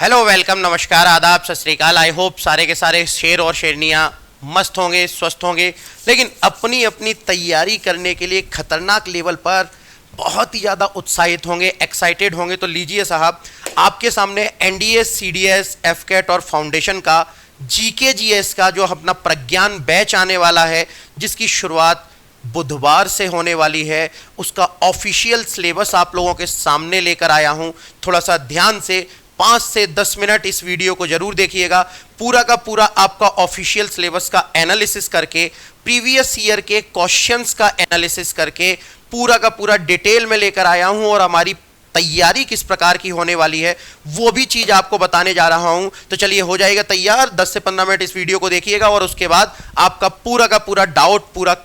Hello, welcome, नमस्कार, आदाब, सत श्री अकाल। आई होप सारे के सारे शेर और शेरनियाँ मस्त होंगे, स्वस्थ होंगे, लेकिन अपनी अपनी तैयारी करने के लिए खतरनाक लेवल पर बहुत ही ज़्यादा उत्साहित होंगे, एक्साइटेड होंगे। तो लीजिए साहब, आपके सामने एनडीए, सीडीएस, एफकेट और फाउंडेशन का जीके जीएस का जो अपना प्रज्ञान बैच आने वाला है, जिसकी शुरुआत बुधवार से होने वाली है, उसका ऑफिशियल सिलेबस आप लोगों के सामने लेकर आया हूं। थोड़ा सा ध्यान से 5 से 10 मिनट इस वीडियो को जरूर देखिएगा। पूरा का पूरा आपका ऑफिशियल सिलेबस का एनालिसिस करके, प्रीवियस ईयर के क्वेश्चंस का एनालिसिस करके पूरा का पूरा डिटेल में लेकर आया हूं, और हमारी तैयारी किस प्रकार की होने वाली है वो भी चीज आपको बताने जा रहा हूं। तो चलिए, हो जाएगा तैयार। 10 से 15 मिनट इस वीडियो को देखिएगा और उसके बाद आपका पूरा का पूरा डाउट पूरा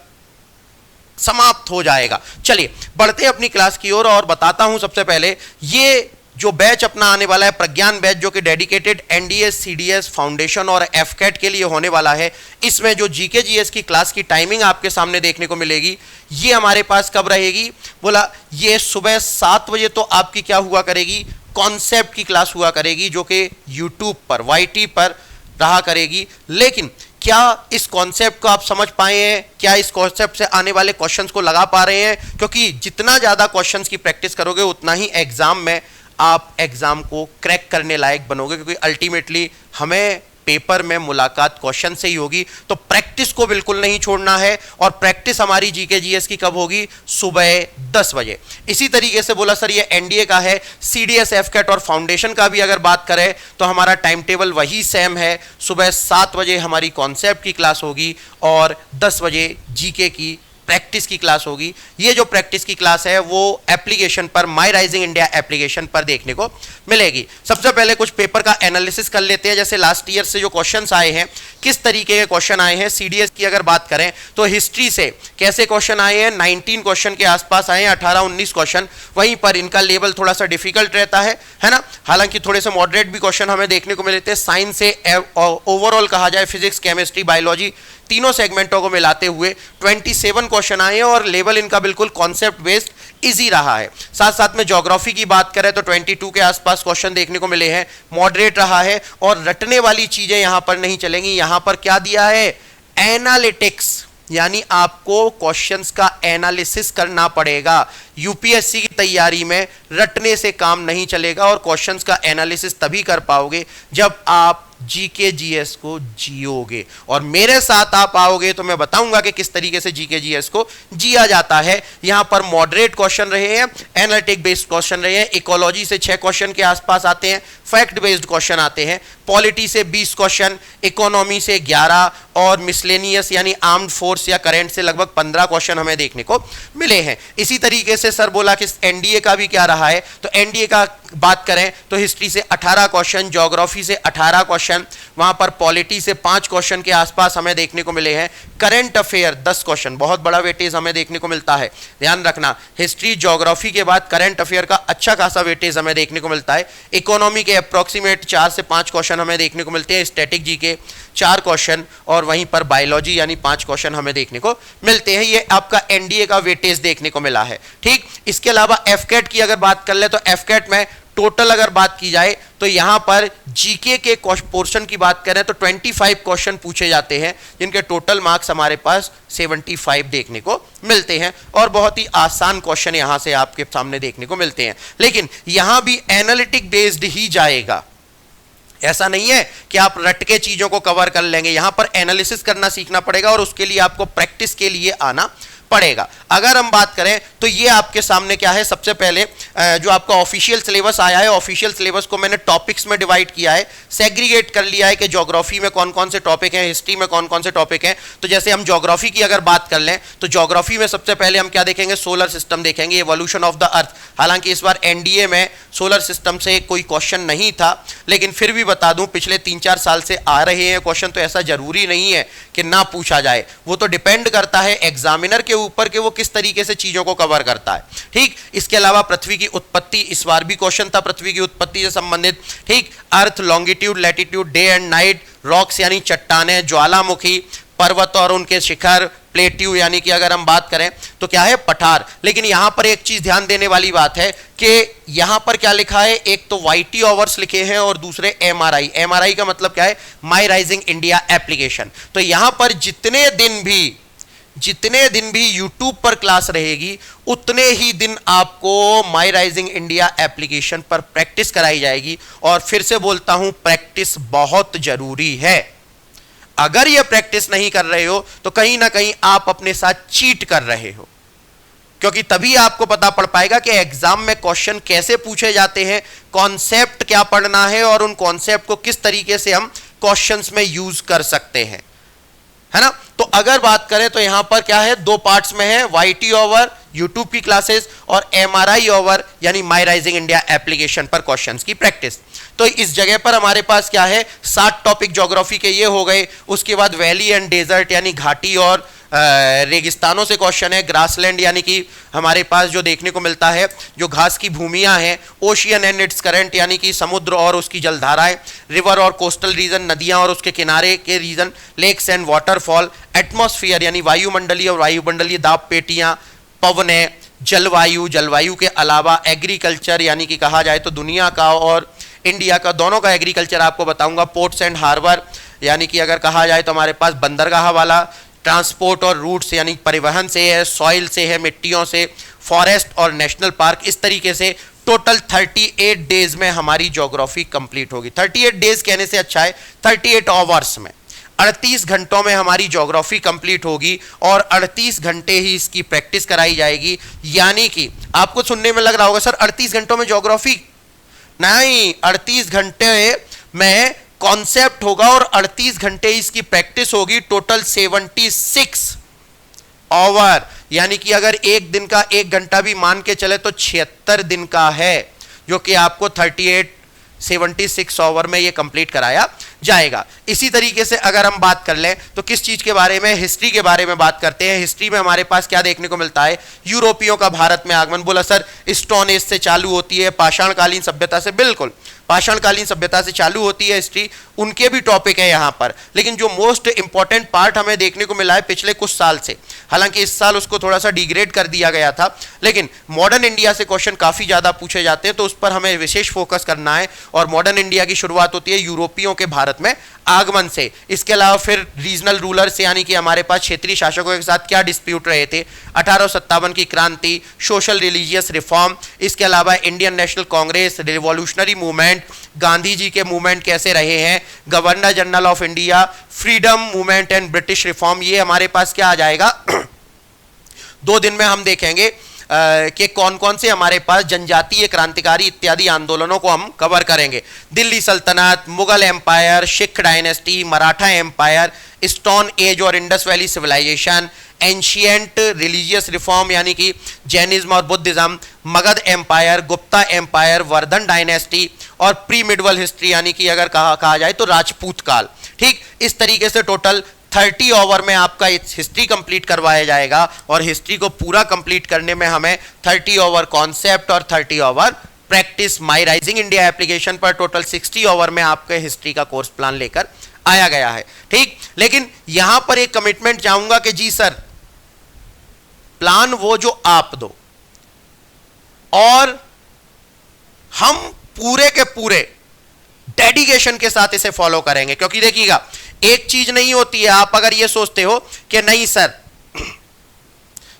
समाप्त हो जाएगा। चलिए बढ़ते हैं अपनी क्लास की ओर और बताता हूं सबसे पहले, ये जो बैच अपना आने वाला है, प्रज्ञान बैच, जो कि डेडिकेटेड एनडीए, सीडीएस, फाउंडेशन और एफकेट के लिए होने वाला है। इसमें जो जीके जीएस की क्लास की टाइमिंग आपके सामने देखने को मिलेगी, ये हमारे पास कब रहेगी, बोला ये सुबह 7 बजे तो आपकी क्या हुआ करेगी, कॉन्सेप्ट की क्लास हुआ करेगी, जो कि यूट्यूब पर, वाईटी पर रहा करेगी। लेकिन क्या इस कॉन्सेप्ट को आप समझ पाए हैं? क्या इस कॉन्सेप्ट से आने वाले क्वेश्चंस को लगा पा रहे हैं? क्योंकि जितना ज्यादा क्वेश्चंस की प्रैक्टिस करोगे, उतना ही एग्जाम में आप एग्जाम को क्रैक करने लायक बनोगे, क्योंकि अल्टीमेटली हमें पेपर में मुलाकात क्वेश्चन से ही होगी। तो प्रैक्टिस को बिल्कुल नहीं छोड़ना है, और प्रैक्टिस हमारी जीके जीएस की कब होगी? सुबह 10 बजे। इसी तरीके से बोला सर ये एनडीए का है, सीडीएस, एफकेट और फाउंडेशन का भी अगर बात करें तो हमारा टाइम टेबल वही सेम है। सुबह 7 बजे हमारी कॉन्सेप्ट की क्लास होगी और 10 बजे जीके की प्रैक्टिस की क्लास होगी। ये जो प्रैक्टिस की क्लास है वो एप्लीकेशन पर, माई राइजिंग इंडिया एप्लीकेशन पर देखने को मिलेगी। सबसे पहले कुछ पेपर का एनालिसिस कर लेते हैं। जैसे लास्ट ईयर से जो क्वेश्चंस आए हैं, किस तरीके के क्वेश्चन आए हैं। सीडीएस की अगर बात करें तो हिस्ट्री से कैसे क्वेश्चन आए हैं, 19 क्वेश्चन के आसपास आए हैं, 18-19 क्वेश्चन। वहीं पर इनका लेवल थोड़ा सा डिफिकल्ट रहता है ना। हालांकि थोड़े से मॉडरेट भी क्वेश्चन हमें देखने को मिलते हैं। साइंस से ओवरऑल कहा जाए, फिजिक्स, केमिस्ट्री, बायोलॉजी, तीनों सेगमेंटों को मिलाते हुए 27 क्वेश्चन आए हैं, और लेवल इनका बिल्कुल कॉन्सेप्ट बेस्ड इजी रहा है। साथ साथ में ज्योग्राफी की बात करें तो 22 के आसपास क्वेश्चन देखने को मिले हैं, मॉडरेट रहा है, और रटने वाली चीजें यहां पर नहीं चलेंगी। यहां पर क्या दिया है? एनालिटिक्स, यानी आपको क्वेश्चंस का एनालिसिस करना पड़ेगा। यूपीएससी की तैयारी में रटने से काम नहीं चलेगा, और क्वेश्चंस का एनालिसिस तभी कर पाओगे जब आप जीके जीएस को जियोगे, और मेरे साथ आप आओगे तो मैं बताऊंगा कि किस तरीके से जीके जीएस को जिया जाता है। यहां पर मॉडरेट क्वेश्चन रहे हैं, एनालिटिक बेस्ड क्वेश्चन रहे हैं, इकोलॉजी से 6 क्वेश्चन के आसपास आते हैं, फैक्ट बेस्ड क्वेश्चन आते हैं, पॉलिटी से 20 क्वेश्चन, इकोनॉमी से 11, और मिसलेनियस यानी आर्म्ड फोर्स या करंट से लगभग 15 क्वेश्चन हमें देखने को मिले हैं। इसी तरीके से सर बोला कि एनडीए का भी क्या रहा है, तो एनडीए का बात करें तो हिस्ट्री से 18 क्वेश्चन, ज्योग्राफी से 18 क्वेश्चन, वहां पर पॉलिटी से 5 क्वेश्चन के आसपास हमें देखने को मिले हैं, करंट अफेयर 10 क्वेश्चन, बहुत बड़ा वेटेज हमें देखने को मिलता है। ध्यान रखना, हिस्ट्री, ज्योग्राफी के बाद करंट अफेयर का अच्छा खासा वेटेज हमें देखने को मिलता है। इकोनॉमी के अप्रोक्सीमेट 4 से 5 क्वेश्चन हमें देखने को मिलते हैं, स्टैटिक जी के 4 क्वेश्चन, और वहीं पर बायोलॉजी यानी 5 क्वेश्चन हमें देखने को मिलते हैं। ये आपका एनडीए का वेटेज देखने को मिला है। ठीक, इसके अलावा एफकेट की अगर बात कर ले तो एफकेट में टोटल अगर बात की जाए तो यहां पर जीके के पोर्शन की बात करें तो 25 क्वेश्चन पूछे जाते हैं, जिनके टोटल मार्क्स हमारे पास 75 देखने को मिलते हैं, और बहुत ही आसान क्वेश्चन यहां से आपके सामने देखने को मिलते हैं। लेकिन यहां भी एनालिटिक बेस्ड ही जाएगा, ऐसा नहीं है कि आप रट के चीजों को कवर कर लेंगे। यहां पर एनालिसिस करना सीखना पड़ेगा, और उसके लिए आपको प्रैक्टिस के लिए आना पड़ेगा। अगर हम बात करें तो ये आपके सामने क्या है, सबसे पहले जो आपका ऑफिशियल सिलेबस आया है, ऑफिशियल सिलेबस को मैंने टॉपिक्स में डिवाइड किया है, सेग्रीगेट कर लिया है कि ज्योग्राफी में कौन कौन से टॉपिक हैं, हिस्ट्री में कौन कौन से टॉपिक हैं। तो जैसे हम ज्योग्राफी की अगर बात कर लें तो ज्योग्राफी में सबसे पहले हम क्या देखेंगे? सोलर सिस्टम देखेंगे, इवोल्यूशन ऑफ द अर्थ। हालांकि इस बार एनडीए में सोलर सिस्टम से कोई क्वेश्चन नहीं था, लेकिन फिर भी बता दूं पिछले 3-4 साल से आ रहे हैं क्वेश्चन, तो ऐसा जरूरी नहीं है कि ना पूछा जाए। वो तो डिपेंड करता है एग्जामिनर के ऊपर कि वो किस तरीके से चीजों को कवर करता है। ठीक, इसके अलावा पृथ्वी की उत्पत्ति, इस बार भी क्वेश्चन था पृथ्वी की उत्पत्ति से संबंधित। ठीक, earth, longitude, latitude, day and night, rocks यानी चट्टानें, ज्वालामुखी, पर्वत और उनके शिखर, प्लेट्यू यानी कि अगर हम बात करें तो क्या है, पठार। लेकिन यहां पर एक चीज ध्यान देने वाली बात है कि यहां पर क्या लिखा है, एक तो वाईटी आवर्स लिखे हैं और दूसरे एमआरआई। एमआरआई का मतलब क्या है, माई राइजिंग इंडिया एप्लीकेशन। तो यहां पर जितने दिन भी YouTube पर क्लास रहेगी उतने ही दिन आपको माई राइजिंग इंडिया एप्लीकेशन पर प्रैक्टिस कराई जाएगी। और फिर से बोलता हूं, प्रैक्टिस बहुत जरूरी है। अगर यह प्रैक्टिस नहीं कर रहे हो तो कहीं ना कहीं आप अपने साथ चीट कर रहे हो, क्योंकि तभी आपको पता पड़ पाएगा कि एग्जाम में क्वेश्चन कैसे पूछे जाते हैं, कॉन्सेप्ट क्या पढ़ना है और उन कॉन्सेप्ट को किस तरीके से हम क्वेश्चंस में यूज कर सकते हैं, है ना। तो अगर बात करें तो यहां पर क्या है, दो पार्ट्स में है, वाईटी ओवर यूट्यूब की क्लासेस और एमआरआई ओवर यानी माई राइजिंग इंडिया एप्लीकेशन पर क्वेश्चंस की प्रैक्टिस। तो इस जगह पर हमारे पास क्या है, 7 टॉपिक ज्योग्राफी के ये हो गए। उसके बाद वैली एंड डेजर्ट यानी घाटी और रेगिस्तानों से क्वेश्चन है। ग्रासलैंड यानी कि हमारे पास जो देखने को मिलता है जो घास की भूमियां हैं। ओशियन एंड इट्स करंट यानी कि समुद्र और उसकी जलधाराएं। रिवर और कोस्टल रीजन, नदियां और उसके किनारे के region. Lakes and waterfall. Atmosphere यानी वायुमंडलीय और वायुमंडलीय दाब पेटियां, पवनें, जलवायु के अलावा एग्रीकल्चर यानी कि कहा जाए तो दुनिया का और इंडिया का दोनों का एग्रीकल्चर आपको बताऊंगा। पोर्ट्स एंड हार्बर यानी कि अगर कहा जाए तो हमारे पास बंदरगाह वाला। ट्रांसपोर्ट और रूट्स यानी परिवहन से है, सॉइल से है, मिट्टियों से। फॉरेस्ट और नेशनल पार्क। इस तरीके से टोटल 38 डेज में हमारी ज्योग्राफी कंप्लीट होगी। 38 डेज कहने से अच्छा है 38 आवर्स में, 38 घंटों में हमारी ज्योग्राफी कंप्लीट होगी और 38 घंटे ही इसकी प्रैक्टिस कराई जाएगी। यानी कि आपको सुनने में लग रहा होगा सर 38 घंटों में ज्योग्राफी नहीं, 38 घंटे में कॉन्सेप्ट होगा और 38 घंटे इसकी प्रैक्टिस होगी। टोटल 76 आवर यानी कि अगर एक दिन का 1 घंटा भी मान के चले तो 76 दिन का है, जो कि आपको 76 आवर में ये कंप्लीट कराया जाएगा। इसी तरीके से अगर हम बात कर लें तो किस चीज के बारे में, हिस्ट्री के बारे में बात करते हैं। हिस्ट्री में हमारे पास क्या देखने को मिलता है, यूरोपियों का भारत में आगमन। बोला सर स्टोन एज से चालू होती है, पाषाणकालीन सभ्यता से। बिल्कुल पाषाणकालीन सभ्यता से चालू होती है हिस्ट्री, उनके भी टॉपिक है यहां पर। लेकिन जो मोस्ट इंपॉर्टेंट पार्ट हमें देखने को मिला है पिछले कुछ साल से, हालांकि इस साल उसको थोड़ा सा डिग्रेड कर दिया गया था, लेकिन मॉडर्न इंडिया से क्वेश्चन काफी ज्यादा पूछे जाते हैं, तो उस पर हमें विशेष फोकस करना है। और मॉडर्न इंडिया की शुरुआत होती है यूरोपियों के भारत में आगमन से। इसके अलावा फिर रीजनल रूलर्स यानी कि हमारे पास क्षेत्रीय शासकों के साथ क्या डिस्प्यूट रहे थे, 1857 की क्रांति, सोशल रिलीजियस रिफॉर्म। इसके अलावा Indian national congress, revolutionary movement, Gandhi ji के मूवमेंट कैसे रहे हैं, governor general of India, freedom movement and British reform. ये हमारे पास क्या आ जाएगा 2 दिन में हम देखेंगे कि कौन कौन से हमारे पास जनजातीय क्रांतिकारी इत्यादि आंदोलनों को हम कवर करेंगे। Delhi Sultanate, Mughal empire, Sikh dynasty, Maratha empire, stone age और Indus valley civilisation, ancient religious reform यानी कि जैनिज्म और Buddhism, Magadha empire, Gupta empire, Vardhan dynasty और प्री मिडवल हिस्ट्री यानी कि अगर कहा जाए तो राजपूत काल। ठीक इस तरीके से टोटल 30 ओवर में आपका हिस्ट्री कंप्लीट करवाया जाएगा। और हिस्ट्री को पूरा कंप्लीट करने में हमें 30 ओवर कॉन्सेप्ट और 30 ओवर प्रैक्टिस माई राइजिंग इंडिया एप्लीकेशन पर टोटल 60 ओवर में आपके हिस्ट्री का कोर्स प्लान लेकर आया गया है। ठीक, लेकिन यहां पर एक कमिटमेंट चाहूंगा कि जी सर प्लान वो जो आप दो और हम पूरे के पूरे डेडिकेशन के साथ इसे फॉलो करेंगे। क्योंकि देखिएगा एक चीज नहीं होती है, आप अगर ये सोचते हो कि नहीं सर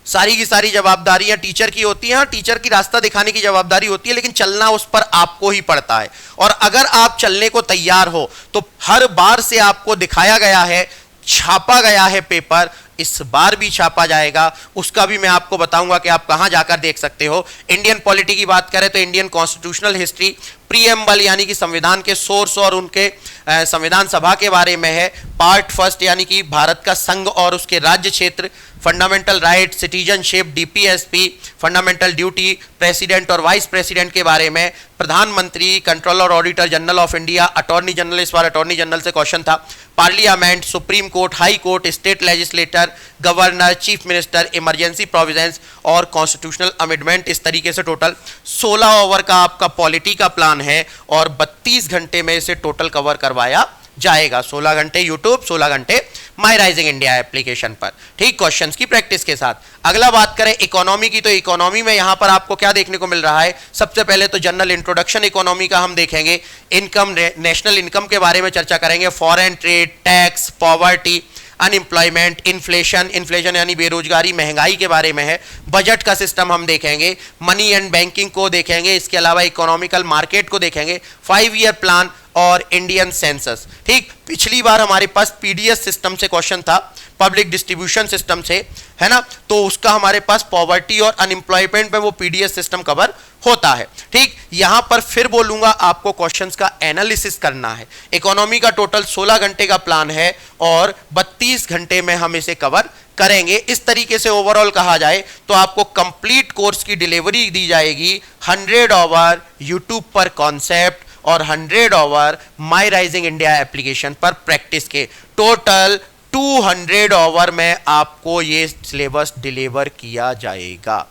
सारी की सारी जवाबदारियां टीचर की होती हैं, हाँ टीचर की रास्ता दिखाने की जवाबदारी होती है, लेकिन चलना उस पर आपको ही पड़ता है। और अगर आप चलने को तैयार हो तो हर बार से आपको दिखाया गया है, छापा गया है पेपर, इस बार भी छापा जाएगा, उसका भी मैं आपको बताऊंगा कि आप कहां जाकर देख सकते हो। इंडियन पॉलिटी की बात करें तो इंडियन कॉन्स्टिट्यूशनल हिस्ट्री, प्रीएम्बल यानी कि संविधान के सोर्स और उनके संविधान सभा के बारे में है। पार्ट फर्स्ट यानी कि भारत का संघ और उसके राज्य क्षेत्र, fundamental right, citizenship, DPSP, fundamental duty, president और वाइस प्रेसिडेंट के बारे में, प्रधानमंत्री, controller auditor general of India, attorney general, इस बार अटॉर्नी जनरल से क्वेश्चन था, parliament, supreme court, high court, state legislator, governor, chief minister, emergency provisions और constitutional amendment. इस तरीके से टोटल 16 ओवर का आपका पॉलिटी का प्लान है और 32 घंटे में इसे टोटल कवर करवाया जाएगा। 16 घंटे यूट्यूब, 16 घंटे माई राइजिंग इंडिया एप्लीकेशन पर। ठीक, क्वेश्चंस की प्रैक्टिस के साथ। अगला बात करें इकोनॉमी की, तो इकोनॉमी में यहां पर आपको क्या देखने को मिल रहा है? सबसे पहले तो जनरल इंट्रोडक्शन इकोनॉमी का हम देखेंगे, इनकम, नेशनल इनकम के बारे में चर्चा करेंगे, foreign trade, tax, poverty, unemployment, inflation, inflation यानी बेरोजगारी, महंगाई के बारे में है, बजट का सिस्टम हम देखेंगे, मनी एंड बैंकिंग को देखेंगे, इसके अलावा इकोनॉमिकल मार्केट को देखेंगे, 5 ईयर प्लान और इंडियन सेंसस। ठीक, पिछली बार हमारे पास पीडीएस सिस्टम से क्वेश्चन था, पब्लिक डिस्ट्रीब्यूशन सिस्टम से, है ना, तो उसका हमारे पास पॉवर्टी और अनएम्प्लॉयमेंट में वो पीडीएस सिस्टम कवर होता है। ठीक, यहां पर फिर बोलूंगा आपको क्वेश्चंस का एनालिसिस करना है। इकोनॉमी का टोटल 16 घंटे का प्लान है और 32 घंटे में हम इसे कवर करेंगे। इस तरीके से ओवरऑल कहा जाए तो आपको कंप्लीट कोर्स की डिलीवरी दी जाएगी 100 आवर यूट्यूब पर कॉन्सेप्ट और 100 hour my rising India application पर प्रैक्टिस के, टोटल 200 आवर में आपको ये सिलेबस डिलीवर किया जाएगा।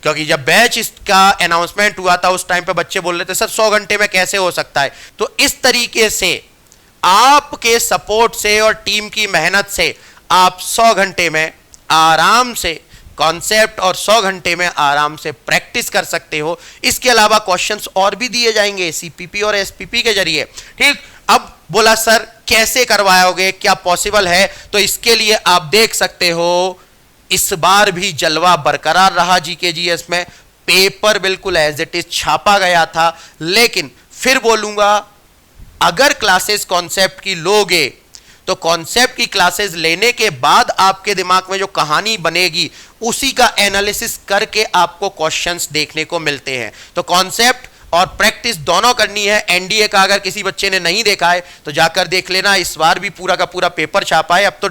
क्योंकि जब बैच इसका अनाउंसमेंट हुआ था उस टाइम पे बच्चे बोल रहे थे सर 100 घंटे में कैसे हो सकता है, तो इस तरीके से आपके सपोर्ट से और टीम की मेहनत से आप 100 घंटे में आराम से कॉन्सेप्ट और 100 घंटे में आराम से प्रैक्टिस कर सकते हो। इसके अलावा क्वेश्चंस और भी दिए जाएंगे सीपीपी और एसपीपी के जरिए। ठीक, अब बोला सर कैसे करवाओगे, क्या पॉसिबल है? तो इसके लिए आप देख सकते हो इस बार भी जलवा बरकरार रहा जीके जीएस में, पेपर बिल्कुल एज इट इज छापा गया था। लेकिन फिर बोलूंगा अगर क्लासेस कॉन्सेप्ट की लोगे तो कॉन्सेप्ट की क्लासेस लेने के बाद आपके दिमाग में जो कहानी बनेगी उसी का एनालिसिस करके आपको क्वेश्चंस देखने को मिलते हैं। तो कॉन्सेप्ट और प्रैक्टिस दोनों करनी है। एनडीए का अगर किसी बच्चे ने नहीं देखा है तो जाकर देख लेना, इस बार भी पूरा का पूरा पेपर छापा है। अब तो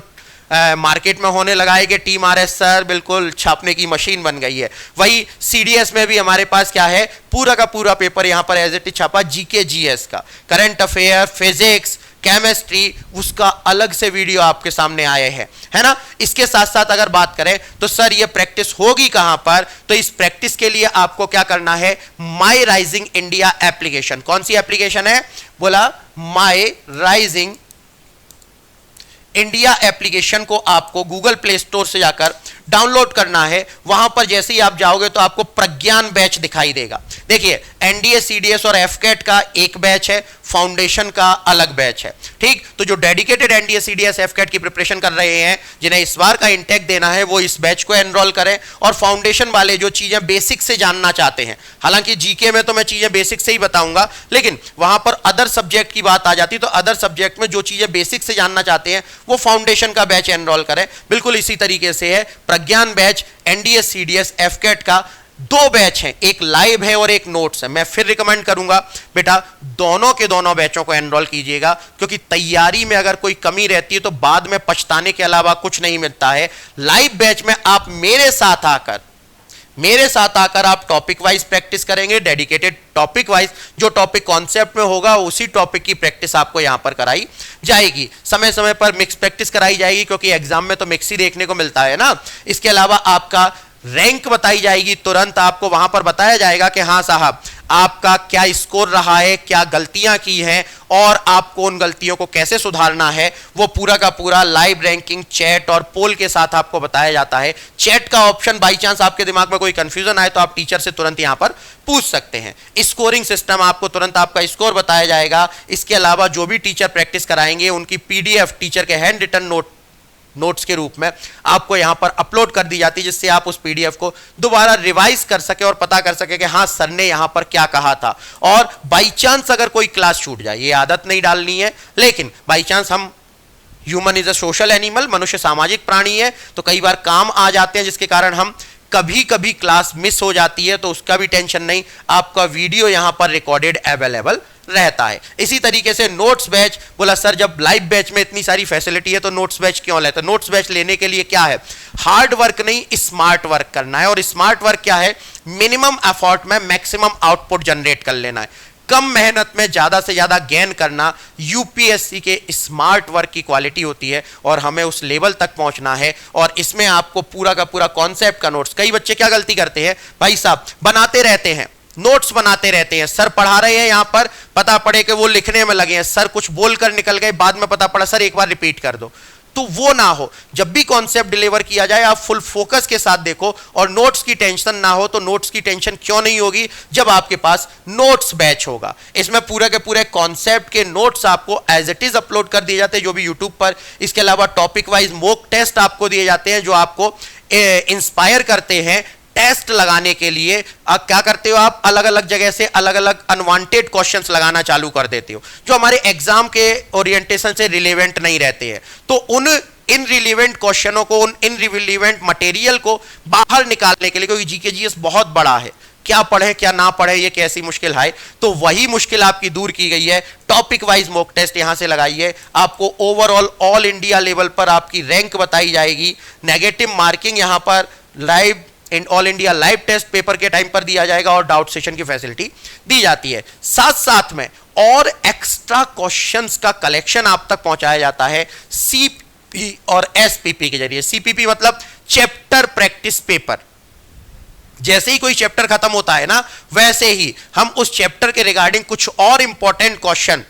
मार्केट में होने लगा है कि टीम आरएस सर बिल्कुल छापने की मशीन बन गई है। वही सीडीएस में भी हमारे पास क्या है, पूरा का पूरा पेपर यहां पर एज इट इज छापा, जीके जीएस का, करंट अफेयर, फिजिक्स, केमिस्ट्री, उसका अलग से वीडियो आपके सामने आए हैं, है ना। इसके साथ साथ अगर बात करें तो सर ये प्रैक्टिस होगी कहां पर, तो इस प्रैक्टिस के लिए आपको क्या करना है, माई राइजिंग इंडिया एप्लीकेशन। कौन सी एप्लीकेशन है? बोला माई राइजिंग इंडिया एप्लीकेशन को आपको गूगल प्ले स्टोर से जाकर डाउनलोड करना है। वहां पर जैसे ही आप जाओगे तो आपको प्रज्ञान बैच दिखाई देगा। देखिए एनडीए, सीडीएस और एफकेट का एक बैच है, फाउंडेशन का अलग बैच है। ठीक, तो जो डेडिकेटेड एनडीए, सीडीएस, एफकेट की प्रिपरेशन कर रहे हैं, जिन्हें इस बार का इंटेक देना है, वो इस बैच को एनरोल करें। और फाउंडेशन वाले जो चीजें बेसिक से जानना चाहते हैं, हालांकि जीके में तो मैं चीजें बेसिक से ही बताऊंगा, लेकिन वहां पर अदर सब्जेक्ट की बात आ जाती, तो अदर सब्जेक्ट में जो चीजें बेसिक से जानना चाहते हैं वो फाउंडेशन का बैच एनरोल करें। बिल्कुल इसी तरीके से है प्रज्ञान बैच, एनडीए, सीडीएस, एफकेट का 2 बैच हैं, एक लाइव है और एक नोट्स है। मैं फिर रिकमेंड करूंगा बेटा दोनों के दोनों बैचों को एनरोल कीजिएगा, क्योंकि तैयारी में अगर कोई कमी रहती है तो बाद में पछताने के अलावा कुछ नहीं मिलता है। लाइव बैच में आप मेरे साथ आकर आप टॉपिक वाइज प्रैक्टिस करेंगे, डेडिकेटेड टॉपिक वाइज। जो टॉपिक कॉन्सेप्ट में होगा उसी टॉपिक की प्रैक्टिस आपको यहां पर कराई जाएगी। समय समय पर मिक्स प्रैक्टिस कराई जाएगी, क्योंकि एग्जाम में तो मिक्स ही देखने को मिलता है ना। इसके अलावा आपका रैंक बताई जाएगी, तुरंत आपको वहां पर बताया जाएगा कि हाँ साहब आपका क्या स्कोर रहा है, क्या गलतियां की हैं और आपको उन गलतियों को कैसे सुधारना है। वो पूरा का पूरा लाइव रैंकिंग, चैट और पोल के साथ आपको बताया जाता है। चैट का ऑप्शन बाई चांस आपके दिमाग में कोई कंफ्यूजन आए तो आप टीचर से तुरंत यहां पर पूछ सकते हैं। स्कोरिंग सिस्टम, आपको तुरंत आपका स्कोर बताया जाएगा। इसके अलावा जो भी टीचर प्रैक्टिस कराएंगे उनकी पीडीएफ टीचर के हैंड रिटन नोट्स के रूप में आपको यहां पर अपलोड कर दी जाती है, जिससे आप उस पीडीएफ को दोबारा रिवाइज कर सके और पता कर सके कि हाँ सर ने यहां पर क्या कहा था। और बाई चांस अगर कोई क्लास छूट जाए, ये आदत नहीं डालनी है, लेकिन बाई चांस हम human is a social animal, मनुष्य सामाजिक प्राणी है, तो कई बार काम आ जाते हैं जिसके कारण हम कभी कभी क्लास मिस हो जाती है, तो उसका भी टेंशन नहीं, आपका वीडियो यहां पर रिकॉर्डेड अवेलेबल रहता है। इसी तरीके से नोट्स बैच, बोला सर जब लाइव बैच में इतनी सारी फैसिलिटी है तो नोट्स बैच क्यों लेते? नोट्स बैच लेने के लिए क्या है, हार्ड वर्क नहीं स्मार्ट वर्क करना है। और स्मार्ट वर्क क्या है, मिनिमम एफर्ट में मैक्सिमम आउटपुट जनरेट कर लेना है, कम मेहनत में ज्यादा से ज्यादा गेन करना यूपीएससी के स्मार्ट वर्क की क्वालिटी होती है और हमें उस लेवल तक पहुंचना है। और इसमें आपको पूरा का पूरा कॉन्सेप्ट का नोट्स, कई बच्चे क्या गलती करते हैं भाई साहब, बनाते रहते हैं, नोट्स बनाते रहते हैं, सर पढ़ा रहे हैं, यहां पर पता पड़े कि वो लिखने में लगे हैं, सर कुछ बोलकर निकल गए, बाद में पता पड़ा सर एक बार रिपीट कर दो, तो वो ना हो। जब भी कॉन्सेप्ट डिलीवर किया जाए आप फुल फोकस के साथ देखो, और नोट्स की टेंशन ना हो। तो नोट्स की टेंशन क्यों नहीं होगी जब आपके पास नोट्स बैच होगा। इसमें पूरे के पूरे कॉन्सेप्ट के नोट्स आपको एज इट इज अपलोड कर दिए जाते हैं, जो भी यूट्यूब पर। इसके अलावा टॉपिक वाइज मॉक टेस्ट आपको दिए जाते हैं, जो आपको इंस्पायर करते हैं टेस्ट लगाने के लिए। क्या करते हो आप, अलग अलग जगह से अलग अलग अनवांटेड क्वेश्चंस लगाना चालू कर देते हो, जो हमारे एग्जाम के ओरिएंटेशन से रिलेवेंट नहीं रहते हैं। तो उन इनरिलेवेंट क्वेश्चनों को, उन इनरिलेवेंट मटेरियल को बाहर निकालने के लिए, क्योंकि जीके जीएस बहुत बड़ा है, क्या पढ़े क्या ना पढ़े ये कैसी मुश्किल है, तो वही मुश्किल आपकी दूर की गई है। टॉपिक वाइज मॉक टेस्ट यहां से लगाइए, आपको ओवरऑल ऑल इंडिया लेवल पर आपकी रैंक बताई जाएगी। नेगेटिव मार्किंग यहां पर live in all India live test paper के टाइम पर दिया जाएगा, और डाउट सेशन की फैसिलिटी दी जाती है। साथ साथ में और एक्स्ट्रा क्वेश्चंस का कलेक्शन आप तक पहुंचाया जाता है सीपीपी और एसपीपी के जरिए। सीपीपी मतलब चैप्टर प्रैक्टिस पेपर। जैसे ही कोई चैप्टर खत्म होता है ना, वैसे ही हम उस चैप्टर के रिगार्डिंग कुछ और इंपॉर्टेंट क्वेश्चन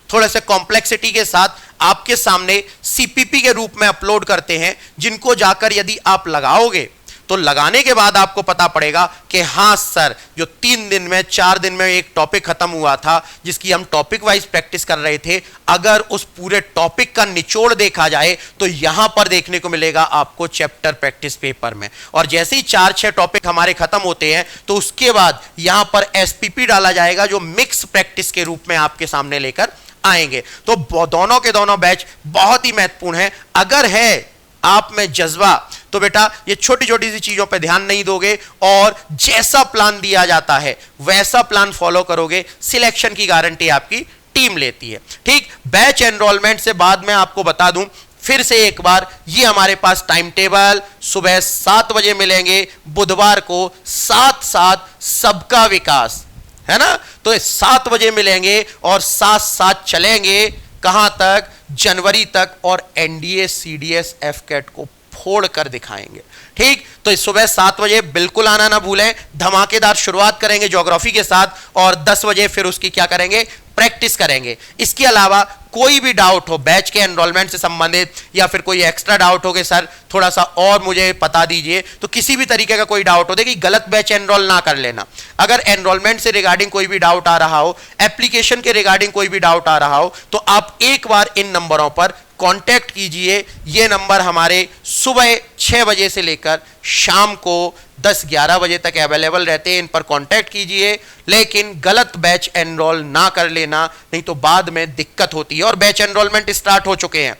थोड़े से कॉम्प्लेक्सिटी के साथ आपके सामने सीपीपी के रूप में अपलोड करते हैं, जिनको जाकर यदि आप लगाओगे तो लगाने के बाद आपको पता पड़ेगा कि हां सर, जो 3 दिन में 4 दिन में एक टॉपिक खत्म हुआ था जिसकी हम टॉपिक वाइज प्रैक्टिस कर रहे थे, अगर उस पूरे टॉपिक का निचोड़ देखा जाए तो यहां पर देखने को मिलेगा आपको चैप्टर प्रैक्टिस पेपर में। और जैसे ही 4-6 टॉपिक हमारे खत्म होते हैं तो उसके बाद यहां पर एसपीपी डाला जाएगा, जो मिक्स प्रैक्टिस के रूप में आपके सामने लेकर आएंगे। तो दोनों के दोनों बैच बहुत ही महत्वपूर्ण है। अगर है आप में जज्बा तो बेटा ये छोटी छोटी सी चीजों पे ध्यान नहीं दोगे, और जैसा प्लान दिया जाता है वैसा प्लान फॉलो करोगे, सिलेक्शन की गारंटी आपकी टीम लेती है। ठीक, बैच एनरोलमेंट से बाद में आपको बता दूं फिर से एक बार, ये हमारे पास टाइम टेबल सुबह 7 बजे मिलेंगे बुधवार को, 7-7 सबका विकास है ना। तो 7 बजे मिलेंगे और 7-7 चलेंगे कहां तक, जनवरी तक, और एनडीए सीडीएस एफकेट को फोड़ कर दिखाएंगे। ठीक, तो इस सुबह 7 बजे बिल्कुल आना ना भूलें। धमाकेदार शुरुआत करेंगे ज्योग्राफी के साथ, और 10 बजे फिर उसकी क्या करेंगे, प्रैक्टिस करेंगे। इसके अलावा कोई भी डाउट हो बैच के एनरोलमेंट से संबंधित, या फिर कोई एक्स्ट्रा डाउट हो कि सर थोड़ा सा और मुझे बता दीजिए, तो किसी भी तरीके का कोई डाउट हो, देखिए गलत बैच एनरोल ना कर लेना। अगर एनरोलमेंट से रिगार्डिंग कोई भी डाउट आ रहा हो, एप्लीकेशन के रिगार्डिंग कोई भी डाउट आ रहा हो, तो आप एक बार इन नंबरों पर कांटेक्ट कीजिए। ये नंबर हमारे सुबह 6 बजे से लेकर शाम को 10-11 बजे तक अवेलेबल रहते हैं, इन पर कांटेक्ट कीजिए। लेकिन गलत बैच एनरोल ना कर लेना, नहीं तो बाद में दिक्कत होती है। और बैच एनरोलमेंट स्टार्ट हो चुके हैं।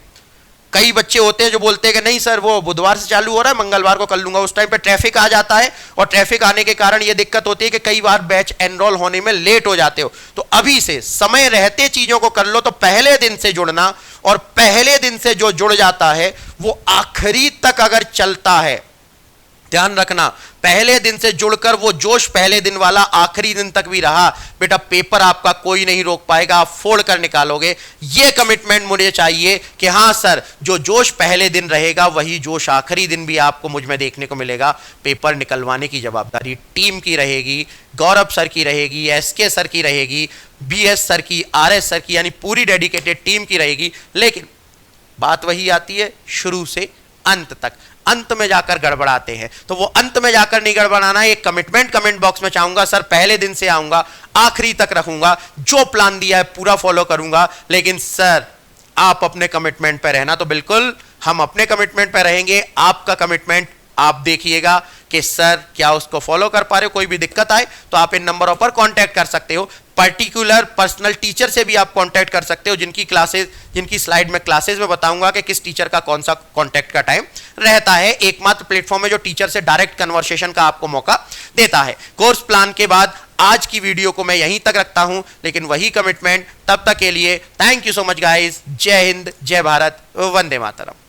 कई बच्चे होते हैं जो बोलते हैं कि नहीं सर वो बुधवार से चालू हो रहा है, मंगलवार को कर लूंगा। उस टाइम पे ट्रैफिक आ जाता है, और ट्रैफिक आने के कारण ये दिक्कत होती है कि कई बार बैच एनरोल होने में लेट हो जाते हो। तो अभी से समय रहते चीजों को कर लो। तो पहले दिन से जुड़ना, और पहले दिन से जो जुड़ जाता है वो आखिरी तक अगर चलता है, ध्यान रखना, पहले दिन से जुड़कर वो जोश पहले दिन वाला आखिरी दिन तक भी रहा, बेटा पेपर आपका कोई नहीं रोक पाएगा, आप फोड़ कर निकालोगे। ये कमिटमेंट मुझे चाहिए कि हाँ सर, जो जोश पहले दिन रहेगा वही जोश आखिरी दिन भी आपको मुझ में देखने को मिलेगा। पेपर निकलवाने की जवाबदारी टीम की रहेगी, गौरव सर की रहेगी, एसके सर की रहेगी, बीएस सर की, आरएस सर की, यानी पूरी डेडिकेटेड टीम की रहेगी। लेकिन बात वही आती है शुरू से अंत तक, अंत में जाकर गड़बड़ाते हैं। तो वो अंत में जाकर नहीं गड़बड़ाना, एक कमिटमेंट कमेंट बॉक्स में चाहूंगा सर, पहले दिन से आऊंगा, आखिरी तक रखूंगा, जो प्लान दिया है पूरा फॉलो करूंगा। लेकिन सर आप अपने कमिटमेंट पर रहना, तो बिल्कुल हम अपने कमिटमेंट पर रहेंगे। आपका कमिटमेंट आप देखिएगा कि सर क्या उसको फॉलो कर पा रहे हो। कोई भी दिक्कत आए तो आप इन नंबरों पर कांटेक्ट कर सकते हो। पर्टिकुलर पर्सनल टीचर से भी आप कांटेक्ट कर सकते हो, जिनकी क्लासेस, जिनकी स्लाइड में क्लासेस में बताऊंगा कि किस टीचर का कौन सा कांटेक्ट का टाइम रहता है। एकमात्र प्लेटफॉर्म है जो टीचर से डायरेक्ट कन्वर्सेशन का आपको मौका देता है। कोर्स प्लान के बाद आज की वीडियो को मैं यहीं तक रखता हूं, लेकिन वही कमिटमेंट। तब तक के लिए thank you so much guys. जय हिंद, जय भारत, वंदे मातरम।